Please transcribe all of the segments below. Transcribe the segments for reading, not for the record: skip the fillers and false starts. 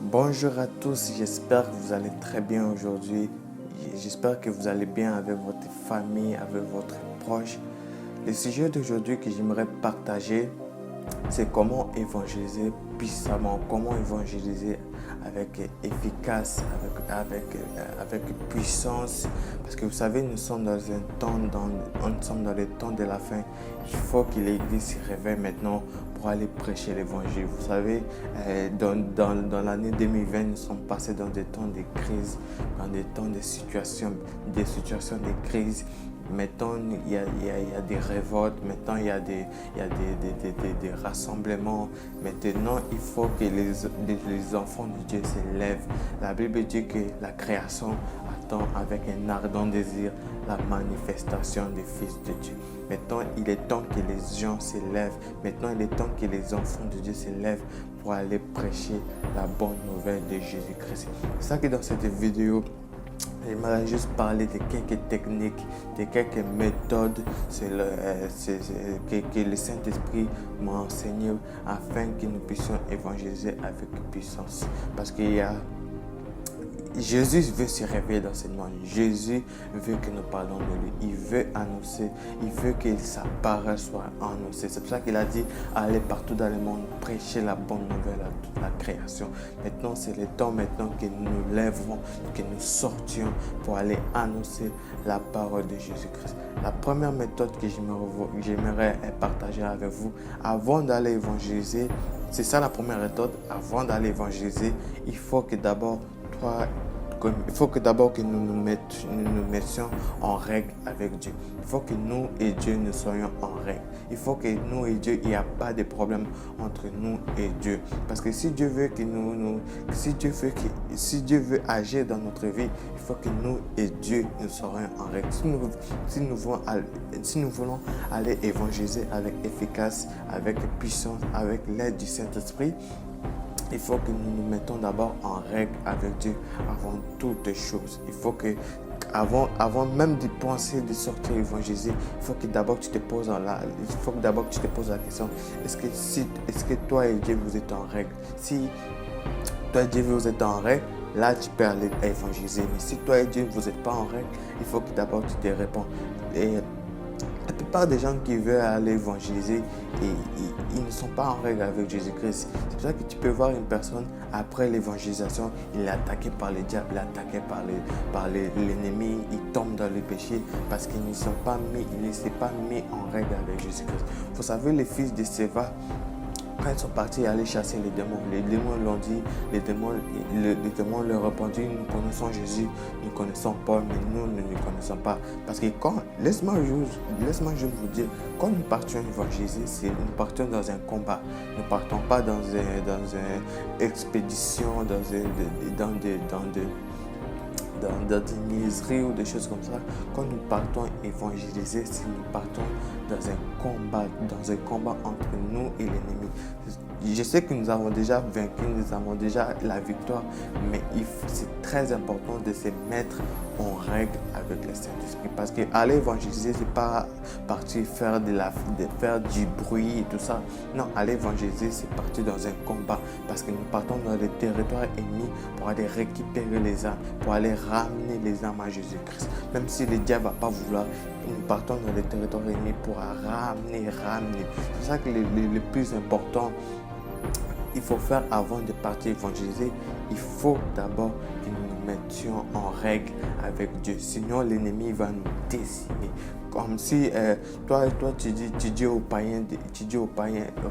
Bonjour à tous, j'espère que vous allez très bien aujourd'hui. J'espère que vous allez bien avec votre famille, avec votre proche. Le sujet d'aujourd'hui que j'aimerais partager, c'est comment évangéliser puissamment, comment évangéliser avec efficace, avec puissance. Parce que vous savez, nous sommes dans un temps, nous sommes dans le temps de la fin. Il faut que l'Église se réveille maintenant pour aller prêcher l'Évangile. Vous savez, dans l'année 2020, nous sommes passés dans des temps de crise, dans des temps de situations de crise. Maintenant, il y a des révoltes, maintenant il y a des rassemblements. Maintenant, il faut que les enfants de Dieu se lèvent. La Bible dit que la création attend avec un ardent désir la manifestation des fils de Dieu. Maintenant, il est temps que les gens se lèvent. Maintenant, il est temps que les enfants de Dieu se lèvent pour aller prêcher la bonne nouvelle de Jésus-Christ. C'est ça que dans cette vidéo, j'aimerais juste parler de quelques techniques, de quelques méthodes que le Saint-Esprit m'a enseigné afin que nous puissions évangéliser avec puissance. Parce qu'il y a Jésus veut se réveiller dans ce monde. Jésus veut que nous parlons de lui. Il veut annoncer. Il veut que sa parole soit annoncée. C'est pour ça qu'il a dit allez partout dans le monde, prêcher la bonne nouvelle à toute la création. Maintenant, c'est le temps maintenant que nous nous lèverons, que nous sortions pour aller annoncer la parole de Jésus-Christ. La première méthode que j'aimerais partager avec vous avant d'aller évangéliser, c'est ça la première méthode. Avant d'aller évangéliser, il faut que d'abord que nous nous mettions en règle avec Dieu. Il faut que nous et Dieu nous soyons en règle. Il faut que nous et Dieu, il n'y a pas de problème entre nous et Dieu. Parce que si Dieu veut si Dieu veut agir dans notre vie, il faut que nous et Dieu nous soyons en règle. Si nous voulons aller évangéliser avec efficace, avec puissance, avec l'aide du Saint-Esprit, il faut que nous nous mettons d'abord en règle avec Dieu avant toutes choses. Il faut que, avant même de penser de sortir évangéliser, il faut que d'abord tu te poses la question, est-ce que toi et Dieu vous êtes en règle? Si toi et Dieu vous êtes en règle, là tu peux aller évangéliser. Mais si toi et Dieu vous n'êtes pas en règle, il faut que d'abord tu te réponds. Et la plupart des gens qui veulent aller évangéliser, ils ne sont pas en règle avec Jésus-Christ. C'est pour ça que tu peux voir une personne, après l'évangélisation, il est attaqué par le diable, il est attaqué par l'ennemi, il tombe dans le péché parce qu'il ne s'est pas mis en règle avec Jésus-Christ. Vous savez, les fils de Séva, quand ils sont partis aller chasser les démons l'ont dit, les démons leur répondu, nous connaissons Jésus, nous connaissons Paul, mais nous ne nous connaissons pas. Parce que laisse-moi juste vous dire, quand nous partions évangéliser, nous partions dans un combat. Nous ne partons pas dans une expédition, dans des niaiseries ou des choses comme ça. Quand nous partons évangéliser, si nous partons dans un combat entre nous et l'ennemi. Je sais que nous avons déjà vaincu, nous avons déjà la victoire, mais c'est très important de se mettre en règle avec le Saint-Esprit. Parce qu'aller évangéliser, ce n'est pas partir faire du bruit et tout ça. Non, aller évangéliser, c'est partir dans un combat. Parce que nous partons dans les territoires ennemis pour aller récupérer les âmes, pour aller ramener les âmes à Jésus-Christ. Même si le diable ne va pas vouloir, nous partons dans les territoires ennemis pour ramener. C'est ça que le plus important, il faut faire avant de partir évangéliser. Il faut d'abord que nous nous mettions en règle avec Dieu. Sinon, l'ennemi va nous décimer. Comme si toi tu dis aux païens,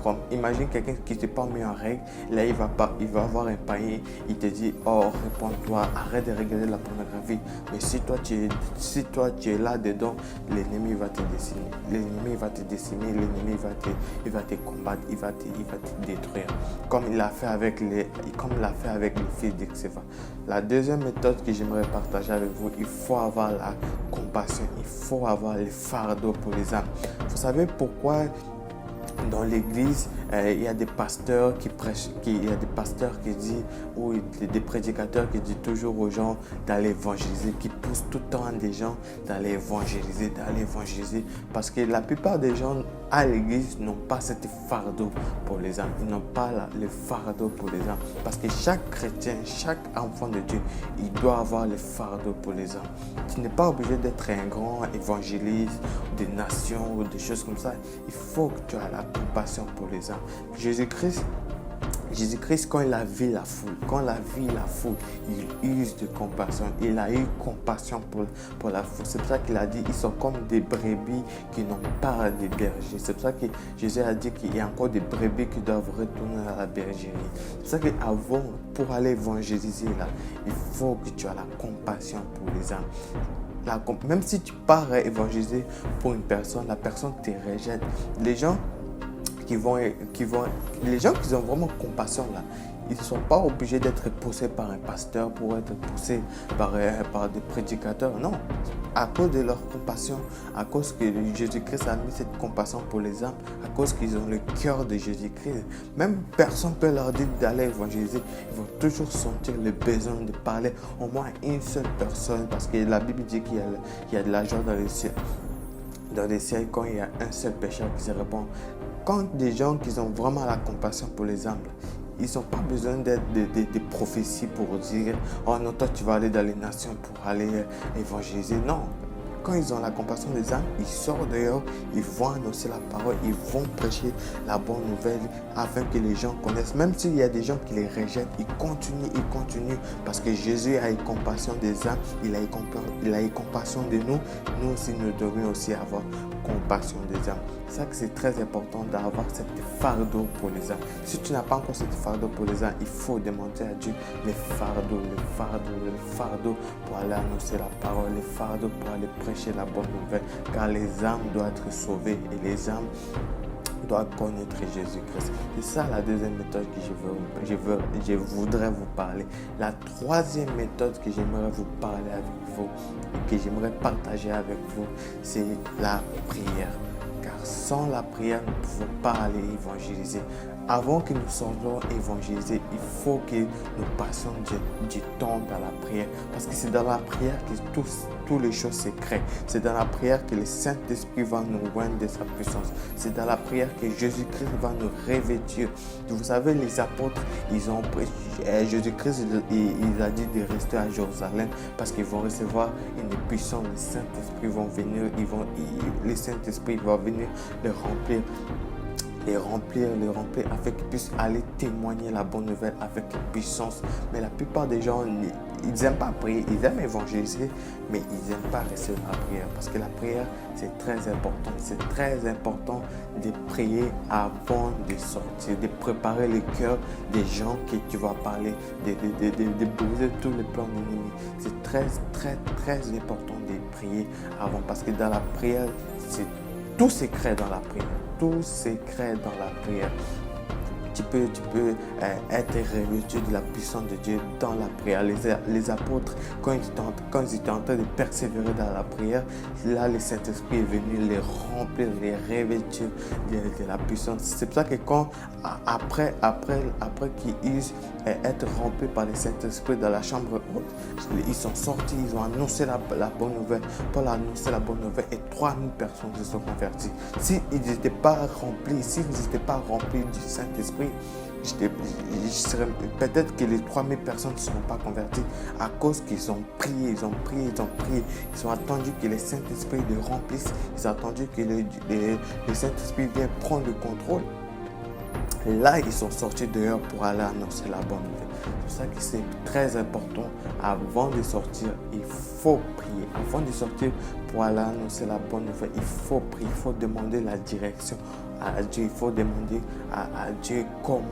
Rome. Imagine quelqu'un qui ne s'est pas mis en règle. Là, il va avoir un païen. Il te dit, oh, réponds-toi, arrête de regarder la pornographie. Mais si toi tu es là-dedans, l'ennemi va te décimer. L'ennemi va te décimer, l'ennemi va te combattre, il va te détruire. Comme il l'a fait avec les fils de Séva. La deuxième méthode que j'aimerais partager avec vous, il faut avoir la compassion, il faut avoir le fardeau pour les âmes. Vous savez pourquoi dans l'église, Il y a des pasteurs qui prêchent, il y a des pasteurs qui disent, ou des prédicateurs qui disent toujours aux gens d'aller évangéliser, qui poussent tout le temps des gens d'aller évangéliser, parce que la plupart des gens à l'église n'ont pas cet fardeau pour les âmes. Ils n'ont pas le fardeau pour les âmes. Parce que chaque chrétien, chaque enfant de Dieu, il doit avoir le fardeau pour les âmes. Tu n'es pas obligé d'être un grand évangéliste des nations ou des choses comme ça. Il faut que tu aies la compassion pour les âmes. Jésus-Christ, quand il a vu la foule, il use de compassion. Il a eu compassion pour la foule. C'est pour ça qu'il a dit, ils sont comme des brebis qui n'ont pas de berger. C'est pour ça que Jésus a dit qu'il y a encore des brebis qui doivent retourner à la bergerie. C'est pour ça qu'avant, pour aller évangéliser là, il faut que tu aies la compassion pour les âmes. Même si tu pars évangéliser pour une personne, la personne te rejette. Les gens qui ont vraiment compassion là, ils ne sont pas obligés d'être poussés par un pasteur pour être poussés par des prédicateurs. Non, à cause de leur compassion, à cause que Jésus-Christ a mis cette compassion pour les âmes, à cause qu'ils ont le cœur de Jésus-Christ. Même personne ne peut leur dire d'aller évangéliser. Ils vont toujours sentir le besoin de parler au moins à une seule personne, parce que la Bible dit qu'il y a de la joie dans les cieux. Dans les cieux, quand il y a un seul pécheur qui se répand. Quand des gens qui ont vraiment la compassion pour les âmes, ils n'ont pas besoin d'être des prophéties pour dire « Oh non, toi tu vas aller dans les nations pour aller évangéliser ». Non, quand ils ont la compassion des âmes, ils sortent dehors, ils vont annoncer la parole, ils vont prêcher la bonne nouvelle afin que les gens connaissent. Même s'il y a des gens qui les rejettent, ils continuent parce que Jésus a eu compassion des âmes, il a eu compassion de nous. Nous aussi, nous devons aussi avoir compassion des âmes. C'est ça que c'est très important d'avoir cette fardeau pour les âmes. Si tu n'as pas encore cette fardeau pour les âmes, il faut demander à Dieu le fardeau pour aller annoncer la parole, le fardeau pour aller prêcher la bonne nouvelle, car les âmes doivent être sauvées et les âmes doivent connaître Jésus-Christ. C'est ça la deuxième méthode que je voudrais vous parler. La troisième méthode que j'aimerais vous parler avec vous et que j'aimerais partager avec vous, c'est la prière. Car sans la prière, nous ne pouvons pas aller évangéliser. Avant que nous sortions évangéliser, il faut que nous passions du temps dans la prière. Parce que c'est dans la prière que toutes les choses se créent. C'est dans la prière que le Saint-Esprit va nous rendre de sa puissance. C'est dans la prière que Jésus-Christ va nous revêtir. Vous savez, les apôtres, Jésus-Christ, il a dit de rester à Jérusalem parce qu'ils vont recevoir une puissance. Le Saint-Esprit va venir, le Saint-Esprit va venir les remplir afin qu'ils puissent aller témoigner la bonne nouvelle avec puissance. Mais la plupart des gens, ils n'aiment pas prier, ils aiment évangéliser, mais ils n'aiment pas rester dans la prière. Parce que la prière, c'est très important. C'est très important de prier avant de sortir, de préparer le cœur des gens que tu vas parler, de briser tous les plans de l'ennemi. C'est très, très, très important de prier avant. Parce que dans la prière, tout se crée dans la prière. Tout se crée dans la prière. Tu peux être revêtu de la puissance de Dieu dans la prière. Les apôtres, quand ils étaient en train de persévérer dans la prière, là, le Saint-Esprit est venu les remplir, les revêtir de la puissance. C'est pour ça que après qu'ils eussent été remplis par le Saint-Esprit dans la chambre haute, ils sont sortis, ils ont annoncé la bonne nouvelle. Paul a annoncé la bonne nouvelle et 3000 personnes se sont converties. S'ils n'étaient pas remplis du Saint-Esprit, peut-être que les 3000 personnes ne seront pas converties à cause qu'ils ont prié, ils ont attendu que le Saint-Esprit les remplisse, ils ont attendu que le Saint-Esprit vienne prendre le contrôle. Et là, ils sont sortis dehors pour aller annoncer la bonne nouvelle. C'est pour ça que c'est très important. Avant de sortir, il faut prier. Avant de sortir pour aller annoncer la bonne nouvelle, il faut prier. Il faut demander la direction à Dieu. Il faut demander à Dieu comment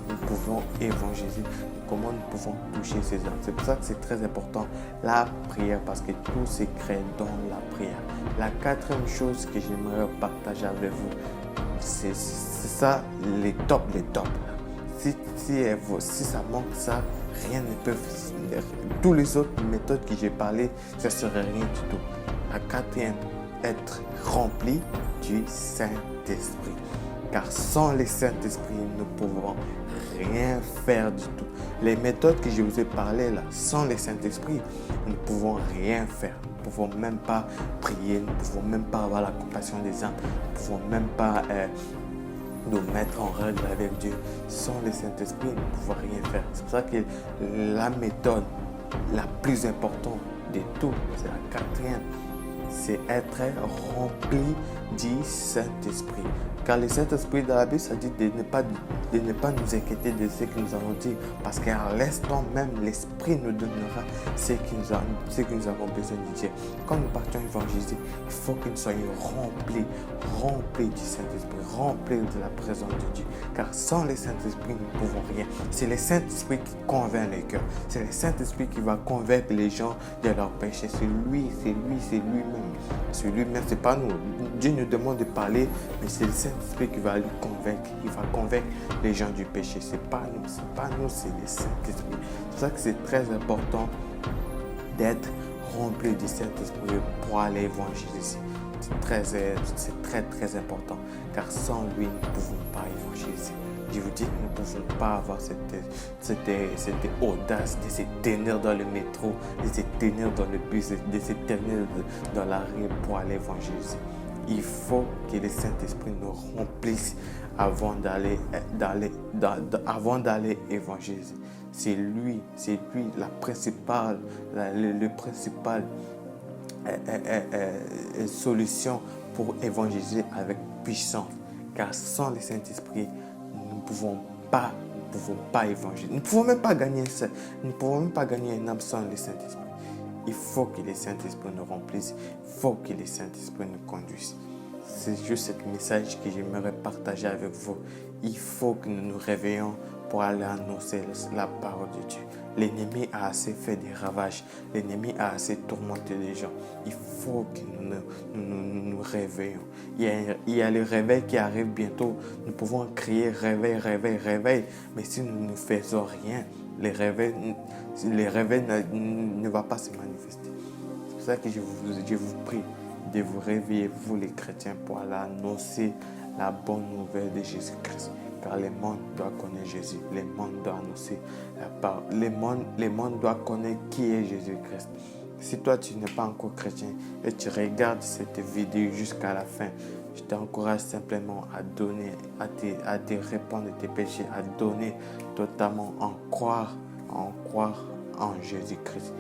nous pouvons évangéliser, comment nous pouvons toucher ces âmes. C'est pour ça que c'est très important la prière, parce que tout se crée dans la prière. La quatrième chose que j'aimerais partager avec vous, c'est ça, les tops. Si ça manque ça, rien ne peut finir. Toutes les autres méthodes que j'ai parlé, ça ne serait rien du tout. La quatrième, être remplis du Saint-Esprit. Car sans le Saint-Esprit, nous ne pouvons rien faire du tout. Les méthodes que je vous ai parlé là, sans le Saint-Esprit, nous ne pouvons rien faire. Nous ne pouvons même pas prier, nous ne pouvons même pas avoir la compassion des âmes, nous ne pouvons même pas nous mettre en règle avec Dieu. Sans le Saint-Esprit, nous ne pouvons rien faire. C'est pour ça que la méthode la plus importante de tout, c'est la quatrième, c'est être rempli du Saint-Esprit. Car le Saint-Esprit dans la Bible, ça dit de ne pas nous inquiéter de ce que nous allons dire. Parce qu'à l'instant même, l'Esprit nous donnera ce que nous avons besoin de dire. Quand nous partons évangéliser, il faut que nous soyons remplis du Saint-Esprit, remplis de la présence de Dieu. Car sans le Saint-Esprit, nous ne pouvons rien. C'est le Saint-Esprit qui convainc les cœurs. C'est le Saint-Esprit qui va convaincre les gens de leurs péchés. C'est lui-même. C'est lui-même, c'est pas nous. Dieu nous demande de parler, mais c'est le Saint-Esprit qui va lui convaincre. Il va convaincre les gens du péché. C'est pas nous, c'est le Saint-Esprit. C'est pour ça que c'est très important d'être rempli du Saint-Esprit pour aller évangéliser. C'est très important. Car sans lui, nous ne pouvons pas évangéliser. Je vous dis que nous ne pouvons pas avoir cette audace de se tenir dans le métro, de se tenir dans le bus, de se tenir dans la rue pour aller évangéliser. Il faut que le Saint-Esprit nous remplisse avant d'aller évangéliser. C'est lui le principal solution pour évangéliser avec puissance. Car sans le Saint-Esprit, nous ne pouvons pas évangéliser. Nous ne pouvons même pas gagner ça. Nous ne pouvons même pas gagner un âme sans le Saint-Esprit. Il faut que le Saint-Esprit nous remplisse. Il faut que le Saint-Esprit nous conduise. C'est juste ce message que j'aimerais partager avec vous. Il faut que nous nous réveillons pour aller annoncer la parole de Dieu. L'ennemi a assez fait des ravages. L'ennemi a assez tourmenté les gens. Il faut que nous réveillons. Il y a le réveil qui arrive bientôt. Nous pouvons crier réveil, réveil, réveil. Mais si nous ne faisons rien, le réveil ne va pas se manifester. C'est pour ça que je vous prie de vous réveiller, vous les chrétiens, pour aller annoncer la bonne nouvelle de Jésus-Christ. Car le monde doit connaître Jésus. Le monde doit annoncer la parole. Le monde doit connaître qui est Jésus-Christ. Si toi, tu n'es pas encore chrétien et tu regardes cette vidéo jusqu'à la fin, je t'encourage simplement à donner, à te répondre de tes péchés, à donner totalement, en croire en Jésus-Christ.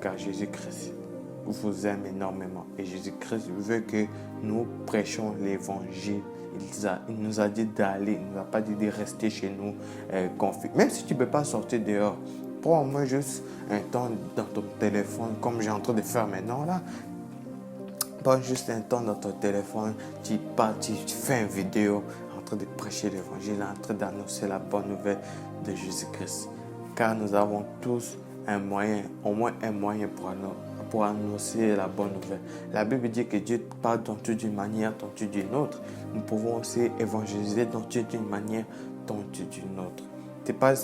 Car Jésus-Christ vous aime énormément. Et Jésus-Christ veut que nous prêchions l'évangile. Il nous a dit d'aller, il ne nous a pas dit de rester chez nous confinés. Même si tu ne peux pas sortir dehors, prends au moins juste un temps dans ton téléphone, comme j'ai en train de faire maintenant là. Pas juste un temps dans ton téléphone, tu fais une vidéo en train de prêcher l'évangile, en train d'annoncer la bonne nouvelle de Jésus-Christ. Car nous avons tous un moyen, au moins un moyen pour annoncer la bonne nouvelle. La Bible dit que Dieu parle tantôt d'une manière, tantôt d'une autre. Nous pouvons aussi évangéliser tantôt d'une manière, tantôt d'une autre. Tu n'es pas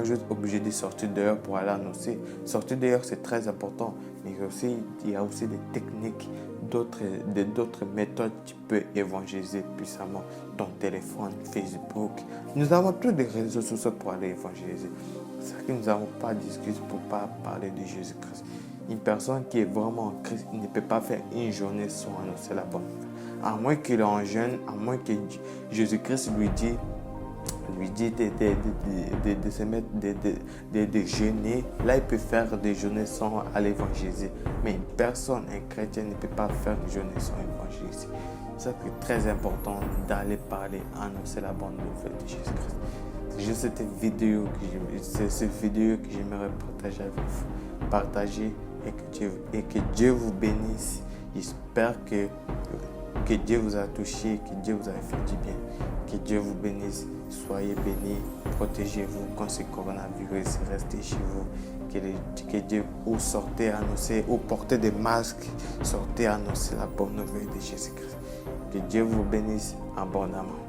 juste obligé de sortir dehors pour aller annoncer. Sortir dehors, c'est très important. Mais aussi, il y a aussi des techniques, d'autres méthodes. Tu peux évangéliser puissamment. Ton téléphone, Facebook. Nous avons tous des réseaux sociaux pour aller évangéliser. C'est ça que nous n'avons pas d'excuses pour ne pas parler de Jésus-Christ. Une personne qui est vraiment en Christ ne peut pas faire une journée sans annoncer la bonne nouvelle. À moins qu'il est en jeûne, à moins que Jésus-Christ lui dit de se mettre, de jeûner. Là, il peut faire des journées sans aller évangéliser. Mais une personne, un chrétien, ne peut pas faire une journée sans évangéliser. C'est très important d'aller parler, annoncer la bonne nouvelle de Jésus-Christ. C'est juste cette vidéo que j'aimerais partager avec vous. Partager et que Dieu vous bénisse. J'espère que Dieu vous a touché, que Dieu vous a fait du bien. Que Dieu vous bénisse. Soyez bénis. Protégez-vous contre ce coronavirus. Restez chez vous. Que Dieu ou sortez annoncer, ou portez des masques. Sortez annoncer la bonne nouvelle de Jésus-Christ. Que Dieu vous bénisse abondamment.